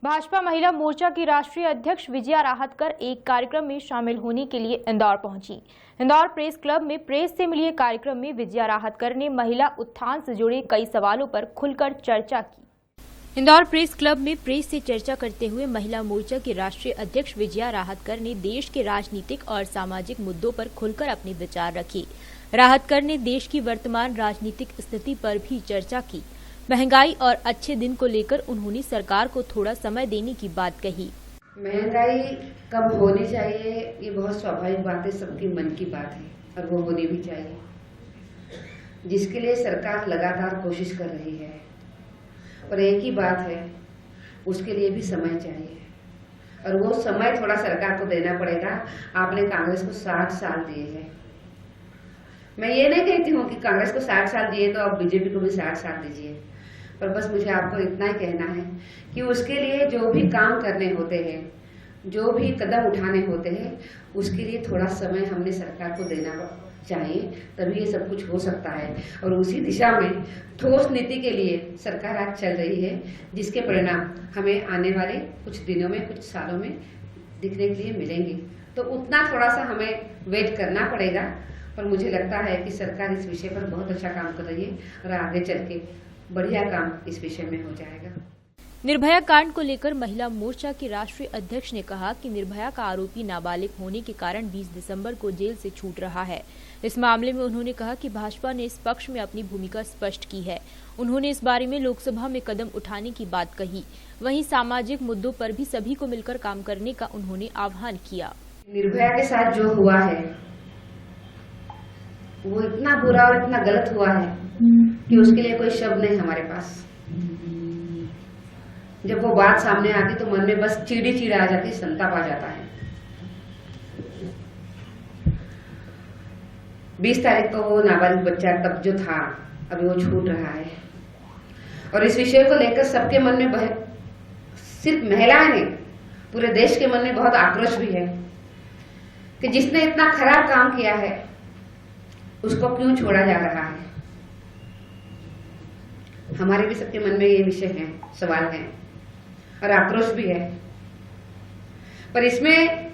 भाजपा महिला मोर्चा की राष्ट्रीय अध्यक्ष विजया राहतकर एक कार्यक्रम में शामिल होने के लिए इंदौर पहुंची। इंदौर प्रेस क्लब में प्रेस से मिली कार्यक्रम में विजया राहतकर ने महिला उत्थान से जुड़े कई सवालों पर खुलकर चर्चा की। इंदौर प्रेस क्लब में प्रेस से चर्चा करते हुए महिला मोर्चा की राष्ट्रीय अध्यक्ष विजया राहतकर ने देश के राजनीतिक और सामाजिक मुद्दों पर खुलकर अपने विचार रखे। राहतकर ने देश की वर्तमान राजनीतिक स्थिति पर भी चर्चा की। महंगाई और अच्छे दिन को लेकर उन्होंने सरकार को थोड़ा समय देने की बात कही। महंगाई कम होनी चाहिए, ये बहुत स्वाभाविक बात है, सबकी मन की बात है और वो होनी भी चाहिए, जिसके लिए सरकार लगातार कोशिश कर रही है। और एक ही बात है, उसके लिए भी समय चाहिए और वो समय थोड़ा सरकार को देना पड़ेगा। आपने कांग्रेस को 60 साल दिए हैं। मैं ये नहीं कहती हूँ कि कांग्रेस को 60 साल दिए तो अब बीजेपी को भी 60 साल दीजिए, पर बस मुझे आपको इतना ही कहना है कि उसके लिए जो भी काम करने होते हैं, जो भी कदम उठाने होते हैं, उसके लिए थोड़ा समय हमने सरकार को देना चाहिए, तभी ये सब कुछ हो सकता है। और उसी दिशा में ठोस नीति के लिए सरकार आज चल रही है, जिसके परिणाम हमें आने वाले कुछ दिनों में, कुछ सालों में दिखने के लिए मिलेंगे। तो उतना थोड़ा सा हमें वेट करना पड़ेगा, पर मुझे लगता है कि सरकार इस विषय पर बहुत अच्छा काम कर रही है और आगे चल के बढ़िया काम इस विषय में हो जाएगा। निर्भया कांड को लेकर महिला मोर्चा की राष्ट्रीय अध्यक्ष ने कहा कि निर्भया का आरोपी नाबालिग होने के कारण 20 दिसंबर को जेल से छूट रहा है। इस मामले में उन्होंने कहा कि भाजपा ने इस पक्ष में अपनी भूमिका स्पष्ट की है। उन्होंने इस बारे में लोकसभा में कदम उठाने की बात कही। वहीं सामाजिक मुद्दों पर भी सभी को मिलकर काम करने का उन्होंने आह्वान किया। निर्भया के साथ जो हुआ है वो इतना बुरा और इतना गलत हुआ है कि उसके लिए कोई शब्द नहीं हमारे पास। जब वो बात सामने आती तो मन में बस चिड़ी आ जाती, संताप आ जाता है। 20 तारीख को वो नाबालिग बच्चा तब जो था, अभी वो छूट रहा है और इस विषय को लेकर सबके मन में, सिर्फ महिलाएं नहीं, पूरे देश के मन में बहुत आक्रोश भी है कि जिसने इतना खराब काम किया है उसको क्यों छोड़ा जा रहा है। हमारे भी सबके मन में ये विषय है, सवाल है और आक्रोश भी है। पर इसमें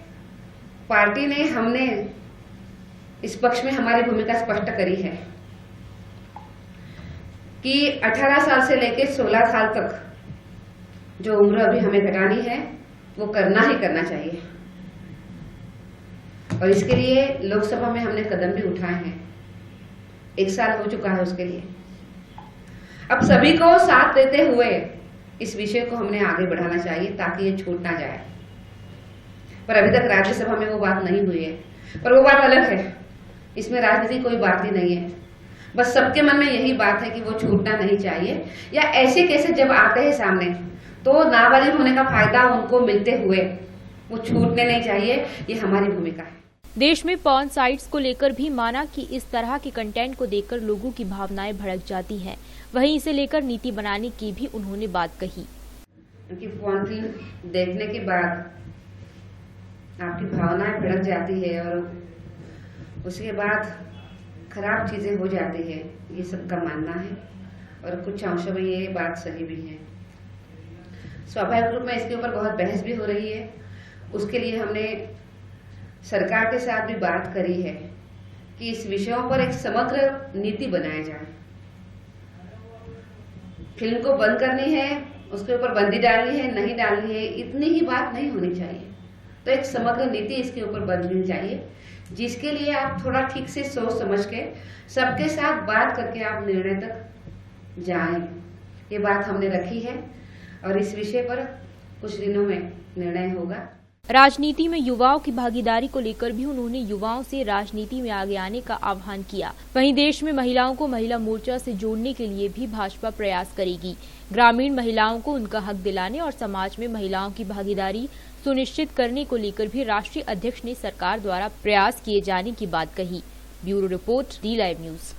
पार्टी ने, हमने इस पक्ष में हमारी भूमिका स्पष्ट करी है कि 18 साल से लेकर 16 साल तक जो उम्र अभी हमें घटानी है वो करना ही करना चाहिए और इसके लिए लोकसभा में हमने कदम भी उठाए हैं। 1 साल हो चुका है उसके लिए। अब सभी को साथ देते हुए इस विषय को हमने आगे बढ़ाना चाहिए ताकि ये छूट ना जाए। पर अभी तक राज्यसभा में वो बात नहीं हुई है, पर वो बात अलग है, इसमें राजनीति कोई बात ही नहीं है। बस सबके मन में यही बात है कि वो छूटना नहीं चाहिए, या ऐसे केसेस जब आते हैं सामने तो नाबालिग होने का फायदा उनको मिलते हुए वो छूटने नहीं चाहिए। ये हमारी भूमिका है। देश में पॉर्न साइट्स को लेकर भी माना कि इस तरह के कंटेंट को देखकर लोगों की भावनाएं भड़क जाती हैं। वहीं इसे लेकर नीति बनाने की भी उन्होंने बात कही। क्योंकि पॉर्न फिल्म देखने के बाद आपकी भावनाएं भड़क जाती है और उसके बाद खराब चीजें हो जाती है, ये सबका मानना है और कुछ अंशों में ये बात सही भी है। स्वाभाविक रूप में इसके ऊपर बहुत बहस भी हो रही है। उसके लिए हमने सरकार के साथ भी बात करी है कि इस विषयों पर एक समग्र नीति बनाया जाए। फिल्म को बंद करनी है, उसके ऊपर बंदी डालनी है, नहीं डालनी है, इतनी ही बात नहीं होनी चाहिए। तो एक समग्र नीति इसके ऊपर बननी चाहिए, जिसके लिए आप थोड़ा ठीक से सोच समझ के सबके साथ बात करके आप निर्णय तक जाएं। ये बात हमने रखी है और इस विषय पर कुछ दिनों में निर्णय होगा। राजनीति में युवाओं की भागीदारी को लेकर भी उन्होंने युवाओं से राजनीति में आगे आने का आह्वान किया। वहीं देश में महिलाओं को महिला मोर्चा से जोड़ने के लिए भी भाजपा प्रयास करेगी। ग्रामीण महिलाओं को उनका हक दिलाने और समाज में महिलाओं की भागीदारी सुनिश्चित करने को लेकर भी राष्ट्रीय अध्यक्ष ने सरकार द्वारा प्रयास किए जाने की बात कही। Bureau report, D live news.